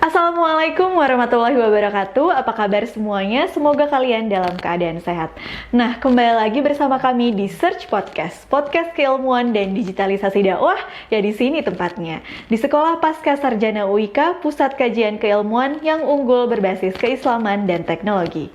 Assalamualaikum warahmatullahi wabarakatuh. Apa kabar semuanya? Semoga kalian dalam keadaan sehat. Nah, kembali lagi bersama kami di Search Podcast, podcast keilmuan dan digitalisasi dakwah. Ya di sini tempatnya, di Sekolah Pasca Sarjana UIK, Pusat Kajian Keilmuan yang unggul berbasis keislaman dan teknologi.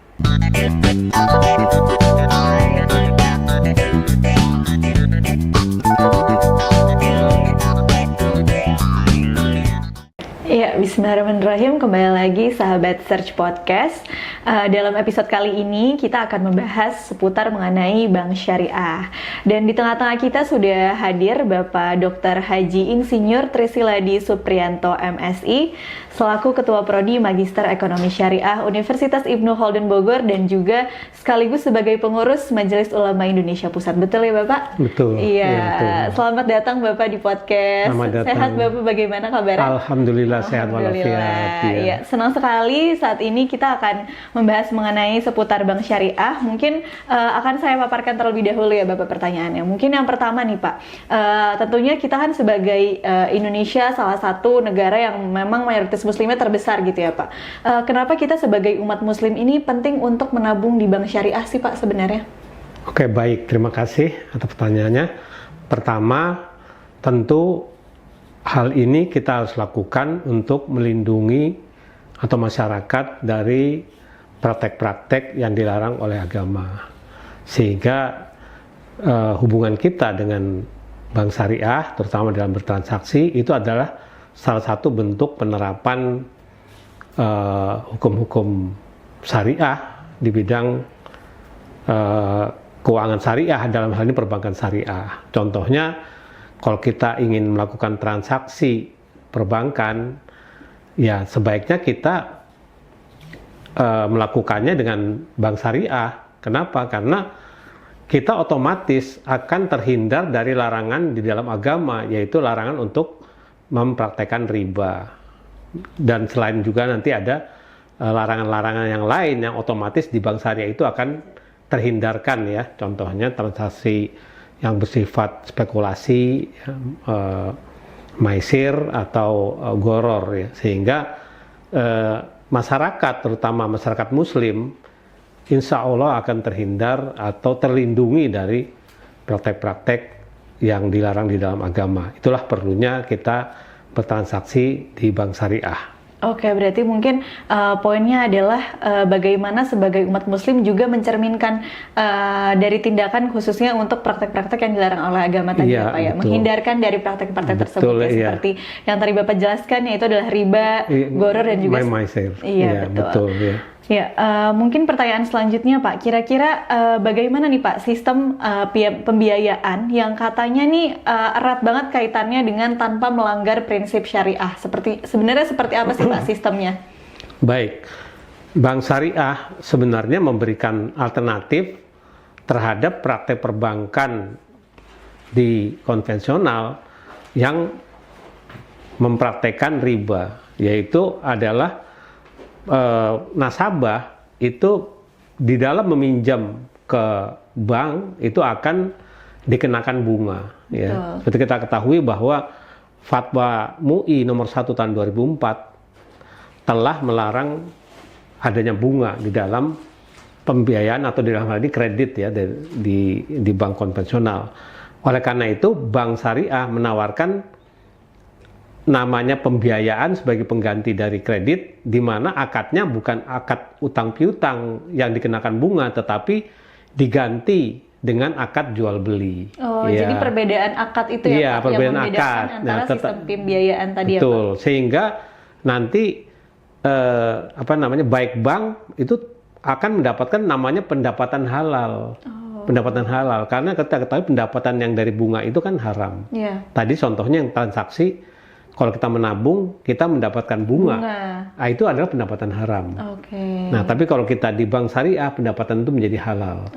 Ya, bismillahirrahmanirrahim. Kembali lagi sahabat Search Podcast. Dalam episode kali ini kita akan membahas seputar mengenai bank syariah. Dan di tengah-tengah kita sudah hadir Bapak Dr. Haji Insinyur Trisiladi Supriyanto MSI selaku Ketua Prodi Magister Ekonomi Syariah Universitas Ibnu Khaldun Bogor dan juga sekaligus sebagai pengurus Majelis Ulama Indonesia Pusat. Betul ya Bapak? Betul. Iya. Ya, betul. Selamat datang Bapak di podcast. Selamat datang. Sehat Bapak, bagaimana kabarnya? Alhamdulillah sehat walafiat. Iya, senang sekali saat ini kita akan membahas mengenai seputar bank syariah. Mungkin akan saya paparkan terlebih dahulu ya Bapak pertanyaannya. Mungkin yang pertama nih Pak, tentunya kita kan sebagai Indonesia salah satu negara yang memang mayoritas muslimnya terbesar gitu ya Pak. Kenapa kita sebagai umat muslim ini penting untuk menabung di bank syariah sih Pak sebenarnya? Oke, baik. Terima kasih atas pertanyaannya. Pertama, tentu hal ini kita harus lakukan untuk melindungi atau masyarakat dari praktek-praktek yang dilarang oleh agama. Sehingga hubungan kita dengan bank syariah, terutama dalam bertransaksi, itu adalah salah satu bentuk penerapan hukum-hukum syariah di bidang keuangan syariah, dalam hal ini perbankan syariah. Contohnya, kalau kita ingin melakukan transaksi perbankan, ya sebaiknya kita melakukannya dengan bank syariah. Kenapa? Karena kita otomatis akan terhindar dari larangan di dalam agama, yaitu larangan untuk mempraktekkan riba. Dan selain juga nanti ada larangan-larangan yang lain yang otomatis di bank syariah itu akan terhindarkan ya. Contohnya transaksi yang bersifat spekulasi, maisir atau goror ya. Sehingga masyarakat, terutama masyarakat muslim, insya Allah akan terhindar atau terlindungi dari praktek-praktek yang dilarang di dalam agama. Itulah perlunya kita bertransaksi di bank syariah. Oke, berarti mungkin poinnya adalah bagaimana sebagai umat muslim juga mencerminkan dari tindakan khususnya untuk praktek-praktek yang dilarang oleh agama tadi ya Pak ya. Menghindarkan dari praktek-praktek tersebut ya, seperti yang tadi Bapak jelaskan, yaitu adalah riba, goror dan juga maisir. Iya, betul. Ya. Ya, mungkin pertanyaan selanjutnya Pak, kira-kira bagaimana nih Pak sistem pembiayaan yang katanya nih erat banget kaitannya dengan tanpa melanggar prinsip syariah? Sebenarnya seperti apa sih Pak sistemnya? Baik, bank syariah sebenarnya memberikan alternatif terhadap praktek perbankan di konvensional yang mempraktekkan riba, yaitu adalah nasabah itu di dalam meminjam ke bank itu akan dikenakan bunga ya. Seperti kita ketahui bahwa Fatwa MUI nomor 1 tahun 2004 telah melarang adanya bunga di dalam pembiayaan atau di dalam hal ini kredit ya di bank konvensional. Oleh karena itu bank syariah menawarkan namanya pembiayaan sebagai pengganti dari kredit, di mana akadnya bukan akad utang piutang yang dikenakan bunga, tetapi diganti dengan akad jual beli. Oh, ya. Jadi perbedaan akad itu ya Pak, perbedaan yang membedakan akad. antara sistem pembiayaan tadi betul, ya Pak? Sehingga nanti baik bank itu akan mendapatkan namanya pendapatan halal. Pendapatan halal, karena kita ketahui pendapatan yang dari bunga itu kan haram. Tadi contohnya yang transaksi, kalau kita menabung, kita mendapatkan bunga. Nah, itu adalah pendapatan haram. Nah, tapi kalau kita di bank syariah, pendapatan itu menjadi halal.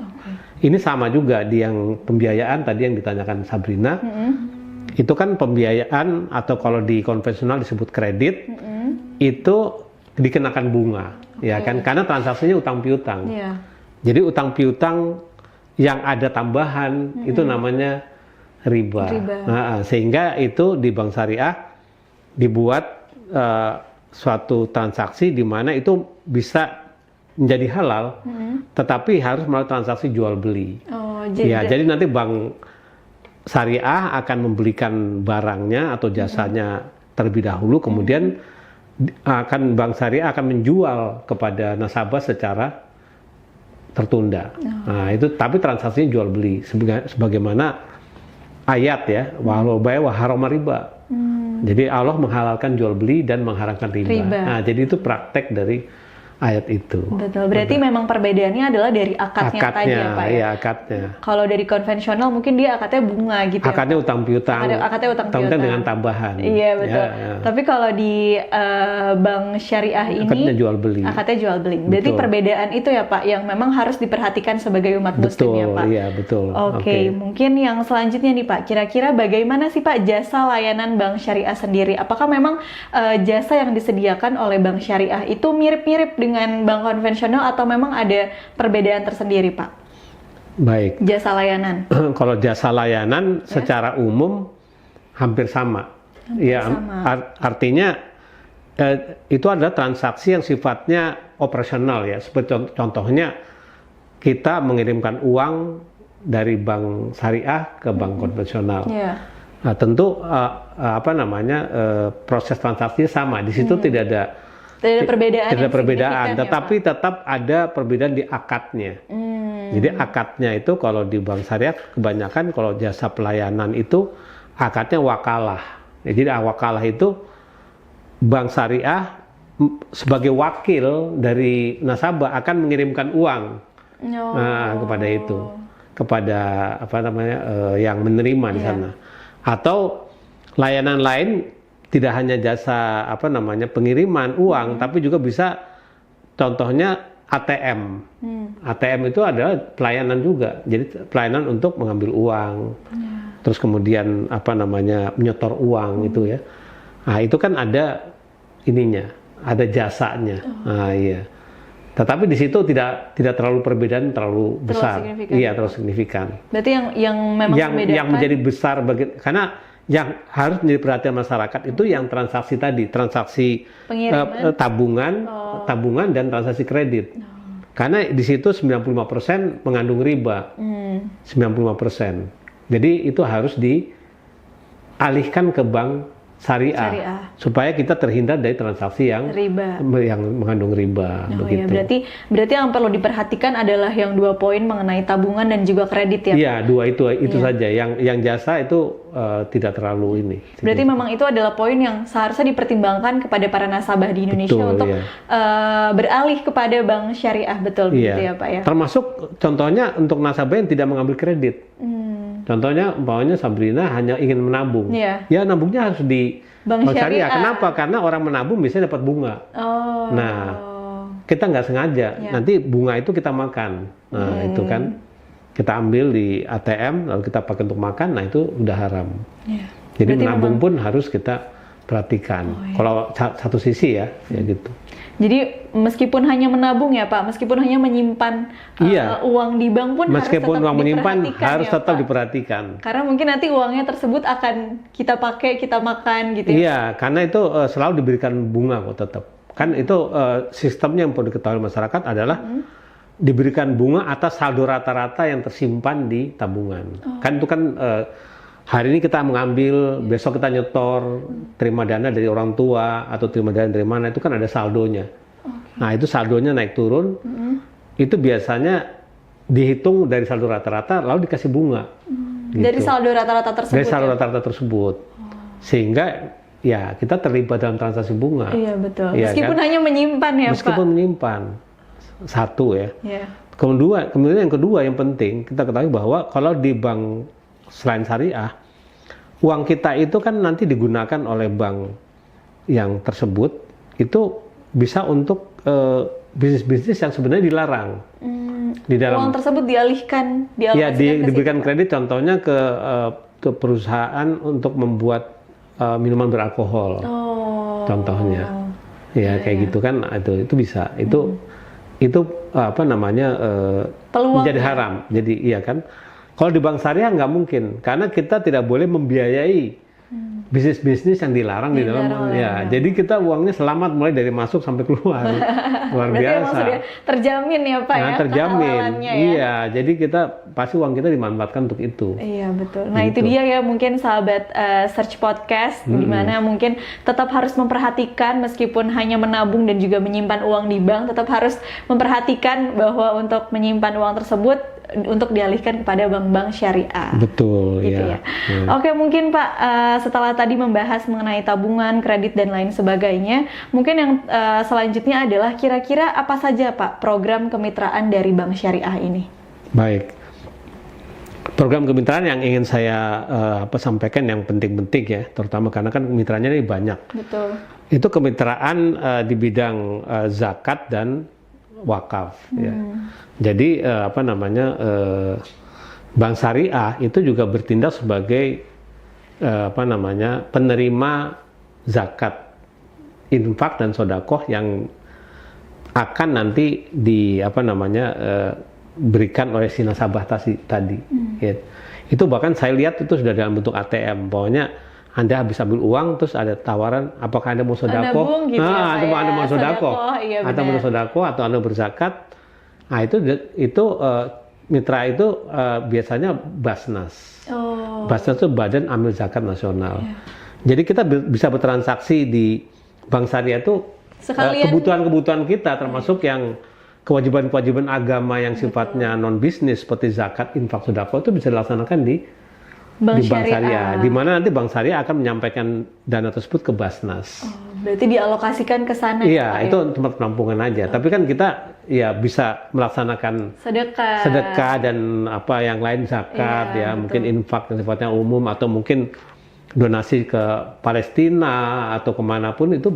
Ini sama juga di yang pembiayaan tadi yang ditanyakan Sabrina. Itu kan pembiayaan atau kalau di konvensional disebut kredit, itu dikenakan bunga, ya kan? Karena transaksinya utang piutang. Jadi utang piutang yang ada tambahan itu namanya riba. Nah, sehingga itu di bank syariah dibuat suatu transaksi di mana itu bisa menjadi halal, tetapi harus melalui transaksi jual beli. Jadi nanti bank syariah akan membelikan barangnya atau jasanya terlebih dahulu, kemudian bank syariah akan menjual kepada nasabah secara tertunda. Nah itu, tapi transaksinya jual beli, sebagaimana ayat ya, walau bay wa harama riba. Jadi Allah menghalalkan jual beli dan mengharamkan riba. Nah jadi itu praktek dari ayat itu. Betul. Berarti memang perbedaannya adalah dari akadnya tadi ya Pak ya? Iya, akadnya. Kalau dari konvensional mungkin dia akadnya bunga gitu akadnya ya, utang piutang. Akadnya utang piutang dengan tambahan. Iya betul. Ya. Tapi kalau di bank syariah ini akadnya jual beli. Akadnya jual beli. Berarti perbedaan itu ya Pak yang memang harus diperhatikan sebagai umat muslim ya Pak? Iya betul. Oke. Mungkin yang selanjutnya nih Pak, kira-kira bagaimana sih Pak jasa layanan bank syariah sendiri? Apakah memang jasa yang disediakan oleh bank syariah itu mirip-mirip dengan bank konvensional atau memang ada perbedaan tersendiri Pak? Baik. Jasa layanan. Kalau jasa layanan secara umum hampir sama. Artinya itu adalah transaksi yang sifatnya operasional ya. Seperti contohnya kita mengirimkan uang dari bank syariah ke bank konvensional. Nah, tentu proses transaksinya sama. Di situ tidak ada perbedaan, tetapi ya, tetap ada perbedaan di akadnya. Jadi akadnya itu kalau di bank syariah kebanyakan kalau jasa pelayanan itu akadnya wakalah. Jadi wakalah itu bank syariah sebagai wakil dari nasabah akan mengirimkan uang kepada yang menerima di sana. Atau layanan lain tidak hanya jasa pengiriman uang, tapi juga bisa contohnya ATM. ATM itu adalah pelayanan juga. Jadi pelayanan untuk mengambil uang. Terus kemudian menyetor uang itu ya. Nah, itu kan ada ininya, ada jasanya. Nah, iya. Tetapi di situ tidak terlalu perbedaan terlalu besar. Iya, terlalu signifikan. Berarti yang memang membedakan yang menjadi besar karena yang harus menjadi perhatian masyarakat itu yang transaksi tadi, transaksi tabungan dan transaksi kredit. Karena di situ 95% mengandung riba. 95%. Jadi itu harus dialihkan ke bank syariah. Supaya kita terhindar dari transaksi yang mengandung riba. Ya, berarti yang perlu diperhatikan adalah yang 2 poin mengenai tabungan dan juga kredit ya. Iya, 2 itu saja. Yang jasa itu tidak terlalu ini. Berarti memang itu adalah poin yang seharusnya dipertimbangkan kepada para nasabah di Indonesia untuk beralih kepada bank syariah, betul begitu ya Pak ya. Termasuk contohnya untuk nasabah yang tidak mengambil kredit. Contohnya, umpamanya Sabrina hanya ingin menabung, ya nabungnya harus di bank syariah. Kenapa? Karena orang menabung biasanya dapat bunga. Nah, kita nggak sengaja, nanti bunga itu kita makan. Nah, itu kan kita ambil di ATM, lalu kita pakai untuk makan, nah itu udah haram. Jadi berarti menabung pun harus kita perhatikan. Kalau satu sisi ya gitu. Jadi meskipun hanya menabung ya Pak, meskipun hanya menyimpan uang di bank pun meskipun uang menyimpan harus tetap diperhatikan. Karena mungkin nanti uangnya tersebut akan kita pakai, kita makan gitu ya. Iya, karena itu selalu diberikan bunga kok tetap. Kan itu sistemnya yang perlu diketahui masyarakat adalah diberikan bunga atas saldo rata-rata yang tersimpan di tabungan. Kan itu kan hari ini kita mengambil, besok kita nyetor, terima dana dari orang tua atau terima dana dari mana, itu kan ada saldonya. Nah itu saldonya naik turun, itu biasanya dihitung dari saldo rata-rata lalu dikasih bunga. Gitu. Dari saldo rata-rata tersebut. Dari saldo rata-rata tersebut, sehingga ya kita terlibat dalam transaksi bunga. Iya betul. Ya, meskipun hanya menyimpan ya Pak. Meskipun menyimpan, satu ya. Kemudian yang kedua yang penting kita ketahui bahwa kalau di bank selain syariah, uang kita itu kan nanti digunakan oleh bank yang tersebut itu bisa untuk bisnis-bisnis yang sebenarnya dilarang. Di dalam uang tersebut dialihkan diberikan kredit contohnya ke perusahaan untuk membuat minuman beralkohol. Contohnya. Kayak gitu kan itu bisa. Itu menjadi haram. Jadi iya kan. Kalau di bank syariah nggak mungkin, karena kita tidak boleh membiayai bisnis-bisnis yang dilarang di dalam. Ya, jadi kita uangnya selamat mulai dari masuk sampai keluar. Luar Berarti biasa. emang sudah terjamin ya Pak ya? Terjamin. Ya? Iya, jadi kita pasti uang kita dimanfaatkan untuk itu. Iya betul. Nah itu dia ya mungkin sahabat Search Podcast, di mana mungkin tetap harus memperhatikan meskipun hanya menabung dan juga menyimpan uang di bank, tetap harus memperhatikan bahwa untuk menyimpan uang tersebut untuk dialihkan kepada bank-bank syariah. Betul, gitu ya. Oke, mungkin Pak, setelah tadi membahas mengenai tabungan, kredit dan lain sebagainya, mungkin yang selanjutnya adalah kira-kira apa saja Pak program kemitraan dari bank syariah ini? Baik. Program kemitraan yang ingin saya sampaikan yang penting-penting ya, terutama karena kan kemitraannya ini banyak. Betul. Itu kemitraan di bidang zakat dan wakaf. Ya. Jadi bank syariah itu juga bertindak sebagai penerima zakat, infak dan sodakoh yang akan nanti berikan oleh si nasabah tadi. Ya. Itu bahkan saya lihat itu sudah dalam bentuk ATM. Pokoknya Anda habis ambil uang terus ada tawaran apakah Anda mau sodakoh, gitu ya, atau Anda mau sodakoh, iya, atau mau sodakoh atau Anda berzakat. Nah itu mitra itu biasanya Basnas. Basnas itu Badan Amil Zakat Nasional. Jadi kita bisa bertransaksi di bank syariah itu kebutuhan-kebutuhan kita, termasuk yang kewajiban-kewajiban agama yang sifatnya non bisnis seperti zakat, infak, sedekah itu bisa dilaksanakan di bank syariah. Di mana nanti bank syariah akan menyampaikan dana tersebut ke Basnas. Berarti dialokasikan ke sana. Iya, itu tempat penampungan aja. Tapi kan kita ya bisa melaksanakan sedekah dan apa yang lain, zakat mungkin infak yang sifatnya umum, atau mungkin donasi ke Palestina atau kemanapun itu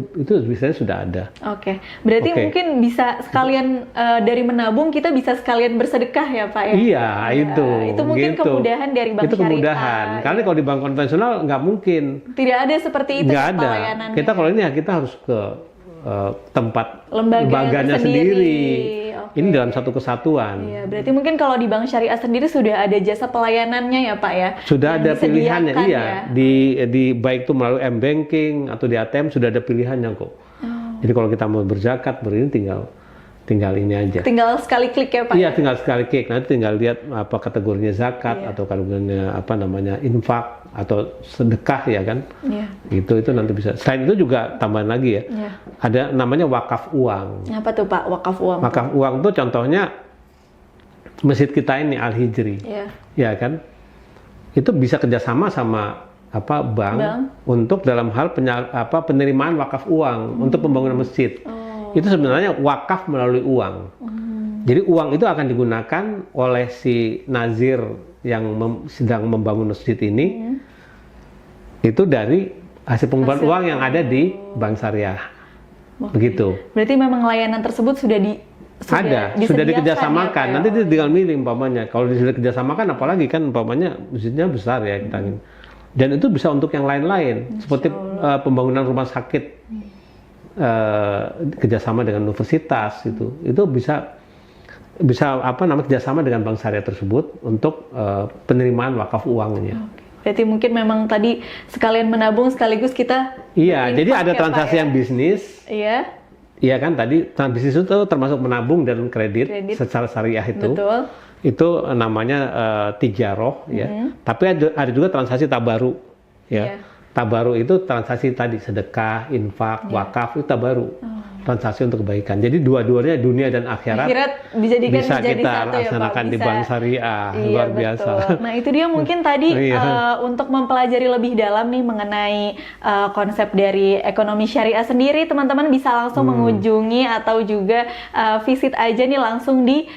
biasanya sudah ada. Oke. Berarti mungkin bisa sekalian dari menabung kita bisa sekalian bersedekah ya Pak ya? Iya, itu mungkin kemudahan dari bank syariah. Itu kemudahan. Karena kalau di bank konvensional nggak mungkin. Tidak ada seperti itu. Nggak ada. Kita kalau ini kita harus ke tempat lembaganya sendiri. Ini dalam satu kesatuan. Iya, berarti mungkin kalau di bank syariah sendiri sudah ada jasa pelayanannya ya Pak ya? Sudah ada pilihannya, iya. Di baik itu melalui m-banking atau di ATM sudah ada pilihannya kok. Jadi kalau kita mau berzakat, ini tinggal ini aja. Tinggal sekali klik ya Pak? Iya, tinggal sekali klik. Nanti tinggal lihat apa kategorinya zakat atau kategorinya infak atau sedekah ya kan. Itu nanti bisa. Selain itu juga tambahan lagi ya. Ada namanya wakaf uang. Apa tuh Pak wakaf uang? Wakaf uang tuh contohnya masjid kita ini Al-Hijri. Ya kan? Itu bisa kerjasama sama bank untuk dalam hal penerimaan wakaf uang untuk pembangunan masjid. Itu sebenarnya wakaf melalui uang. Jadi uang itu akan digunakan oleh si nazir yang sedang membangun masjid ini, itu dari hasil pengumpulan uang yang ada di bank syariah. Begitu. Berarti memang layanan tersebut sudah dikerjasamakan. Ya, Nanti dia tinggal milih umpamanya. Kalau sudah dikerjasamakan, apalagi kan umpamanya masjidnya besar ya kita ingin. Dan itu bisa untuk yang lain-lain, seperti pembangunan rumah sakit. Kerjasama dengan universitas itu bisa kerjasama dengan bank syariah tersebut untuk penerimaan wakaf uangnya. Berarti mungkin memang tadi sekalian menabung sekaligus kita jadi ada transaksi yang bisnis. Iya kan, tadi bisnis itu termasuk menabung dan kredit secara syariah itu. Betul. Itu namanya tijaroh ya. Tapi ada juga transaksi tabaru ya. Tabaru itu transaksi tadi sedekah, infak, wakaf itu tabaru. Transaksi untuk kebaikan. Jadi dua-duanya dunia dan akhirat bisa kita laksanakan di bank syariah. Luar biasa. Betul. Nah itu dia mungkin tadi untuk mempelajari lebih dalam nih mengenai konsep dari ekonomi syariah sendiri, teman-teman bisa langsung mengunjungi atau juga visit aja nih langsung di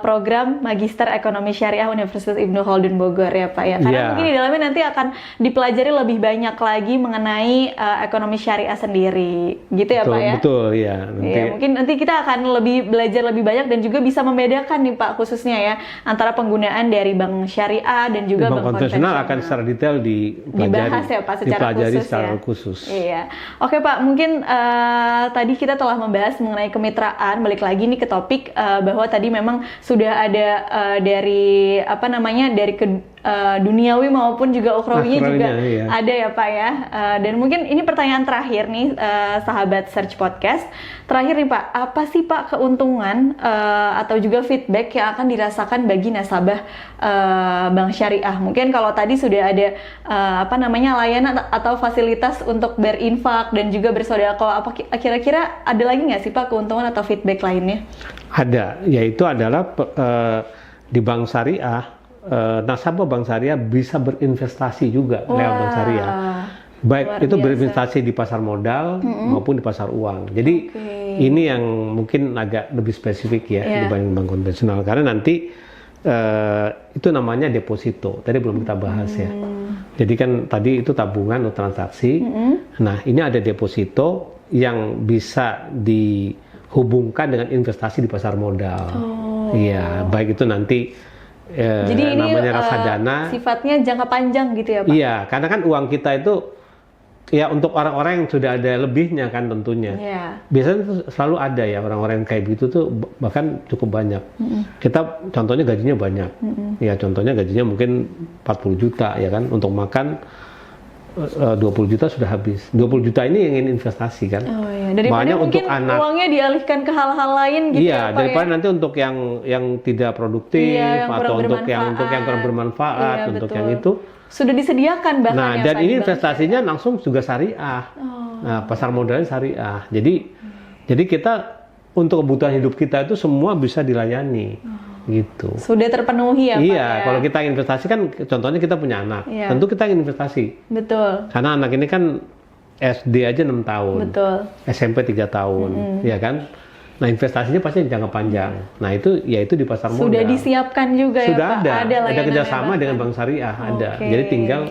program Magister Ekonomi Syariah Universitas Ibnu Khaldun Bogor ya Pak ya. Karena mungkin di dalamnya nanti akan dipelajari lebih banyak lagi mengenai ekonomi syariah sendiri. Gitu ya Pak ya? Betul ya. Mungkin nanti kita akan belajar lebih banyak dan juga bisa membedakan nih Pak khususnya ya antara penggunaan dari bank syariah dan juga bank konvensional akan secara detail dibahas ya Pak secara khusus. Iya. Oke Pak, mungkin tadi kita telah membahas mengenai kemitraan. Balik lagi nih ke topik bahwa tadi memang sudah ada dari duniawi maupun juga ukhrawinya juga iya. ada ya Pak ya. Dan mungkin ini pertanyaan terakhir nih sahabat Search Podcast. Terakhir nih Pak, apa sih Pak keuntungan atau juga feedback yang akan dirasakan bagi nasabah Bank Syariah? Mungkin kalau tadi sudah ada layanan atau fasilitas untuk berinfak dan juga bersedekah, apa kira-kira ada lagi nggak sih Pak keuntungan atau feedback lainnya? Ada, yaitu adalah di Bank Syariah. Nasabah Bank Syariah bisa berinvestasi juga lewat Bank Syariah, baik itu berinvestasi di pasar modal maupun di pasar uang. Jadi ini yang mungkin agak lebih spesifik ya dibanding bank konvensional, karena nanti itu namanya deposito. Tadi belum kita bahas ya. Jadi kan tadi itu tabungan atau transaksi. Nah ini ada deposito yang bisa dihubungkan dengan investasi di pasar modal. Iya, baik itu nanti jadi ini namanya reksadana, sifatnya jangka panjang gitu ya Pak? Iya, karena kan uang kita itu ya untuk orang-orang yang sudah ada lebihnya kan tentunya. Biasanya itu selalu ada ya orang-orang yang kayak gitu tuh, bahkan cukup banyak. Kita contohnya gajinya banyak, ya contohnya gajinya mungkin 40 juta ya kan, untuk makan 20 juta sudah habis. 20 juta ini yang ingin investasi kan. Daripada mungkin untuk anak, uangnya dialihkan ke hal-hal lain gitu ya Pak, daripada nanti untuk yang tidak produktif atau untuk yang kurang bermanfaat, untuk yang itu sudah disediakan bahkan. Nah, dan ini investasinya langsung juga syariah. Nah, pasar modalnya syariah. Jadi kita untuk kebutuhan hidup kita itu semua bisa dilayani. Gitu. Sudah terpenuhi ya Pak? Iya, kalau kita investasi kan, contohnya kita punya anak, tentu kita ingin investasi. Betul. Karena anak ini kan SD aja 6 tahun, SMP 3 tahun, ya kan? Nah investasinya pasti jangka panjang. Nah itu yaitu di pasar modal. Sudah disiapkan juga sudah ya Pak? Ada kerjasama dengan Bank Syariah, ada. Jadi tinggal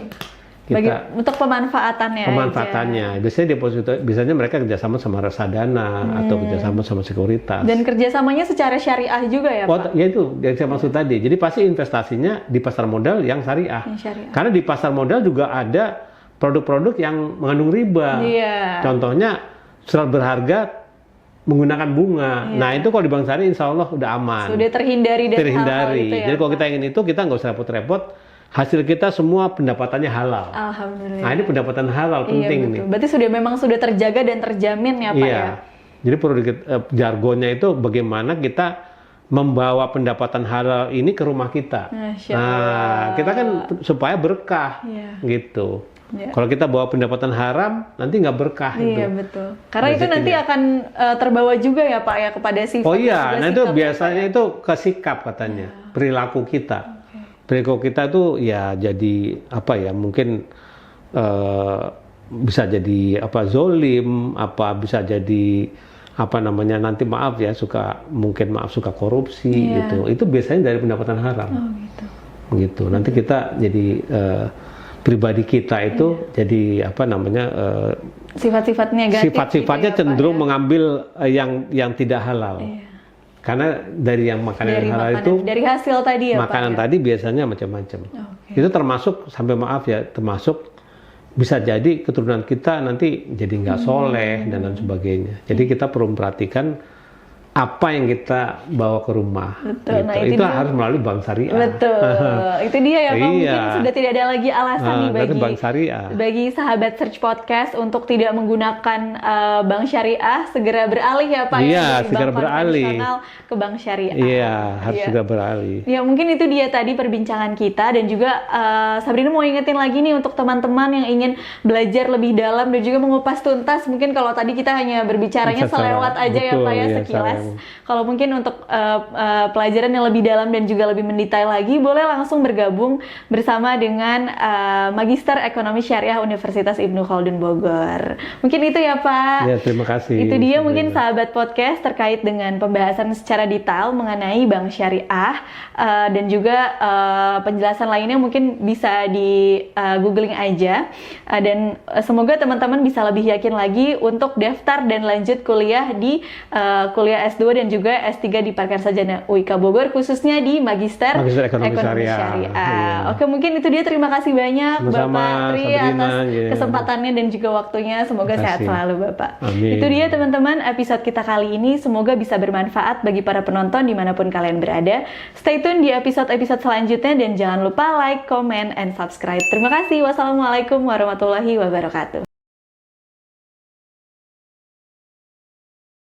kita untuk pemanfaatannya. Biasanya deposito, biasanya mereka kerjasama sama reksadana atau kerjasama sama sekuritas. Dan kerjasamanya secara syariah juga ya Pak? Ya itu yang saya maksud tadi. Jadi pasti investasinya di pasar modal yang syariah. Karena di pasar modal juga ada produk-produk yang mengandung riba. Contohnya surat berharga menggunakan bunga. Nah itu kalau di Bank Syariah insya Allah udah aman. Sudah terhindari dari hal-hal itu ya. Jadi kalau kita ingin itu, kita nggak usah repot-repot. Hasil kita semua pendapatannya halal. Alhamdulillah. Nah ini pendapatan halal penting nih. Berarti memang sudah terjaga dan terjamin ya Pak ya. Jadi perlu jargonnya itu bagaimana kita membawa pendapatan halal ini ke rumah kita. Nah kita kan supaya berkah gitu. Kalau kita bawa pendapatan haram, nanti nggak berkah. Iya betul. Karena itu nanti akan terbawa juga ya Pak ya kepada sifat. Oh iya, nah itu biasanya itu ke sikap katanya, perilaku kita. Perilaku kita tuh ya jadi apa ya, mungkin bisa jadi zolim, bisa jadi nanti suka korupsi gitu. Itu biasanya dari pendapatan haram. Gitu. Nanti kita jadi pribadi kita itu jadi sifat-sifat negatif. Sifat-sifatnya cenderung mengambil yang tidak halal. Karena dari yang makanan halal itu, dari hasil tadi ya makanan Pak, tadi biasanya macam-macam. Itu termasuk termasuk bisa jadi keturunan kita nanti jadi nggak soleh dan lain sebagainya. Jadi kita perlu memperhatikan apa yang kita bawa ke rumah. Betul. Gitu. Nah, itu harus melalui Bank Syariah. Betul. Itu dia ya Pak. Mungkin sudah tidak ada lagi alasan nih bagi sahabat Search Podcast untuk tidak menggunakan Bank Syariah, segera beralih ya Pak. Iya, segera beralih ke Bank Syariah. Iya, harus segera beralih. Ya mungkin itu dia tadi perbincangan kita, dan juga Sabrina mau ingetin lagi nih untuk teman-teman yang ingin belajar lebih dalam dan juga mengupas tuntas. Mungkin kalau tadi kita hanya berbicaranya selewat aja ya Pak ya, sekilas. Kalau mungkin untuk pelajaran yang lebih dalam dan juga lebih mendetail lagi, boleh langsung bergabung bersama dengan Magister Ekonomi Syariah Universitas Ibnu Khaldun Bogor. Mungkin itu ya Pak. Ya, terima kasih. Itu dia mungkin sahabat podcast terkait dengan pembahasan secara detail mengenai Bank Syariah, dan juga penjelasan lainnya mungkin bisa di googling aja, dan semoga teman-teman bisa lebih yakin lagi untuk daftar dan lanjut kuliah di kuliah S2 dan juga S3 di Parker Sarjana UIK Bogor, khususnya di Magister Ekonomi Syariah. Iya. Oke, mungkin itu dia. Terima kasih banyak Bapak Tri atas kesempatannya dan juga waktunya. Semoga sehat selalu Bapak. Amin. Itu dia teman-teman episode kita kali ini. Semoga bisa bermanfaat bagi para penonton dimanapun kalian berada. Stay tune di episode-episode selanjutnya dan jangan lupa like, comment, and subscribe. Terima kasih. Wassalamualaikum warahmatullahi wabarakatuh.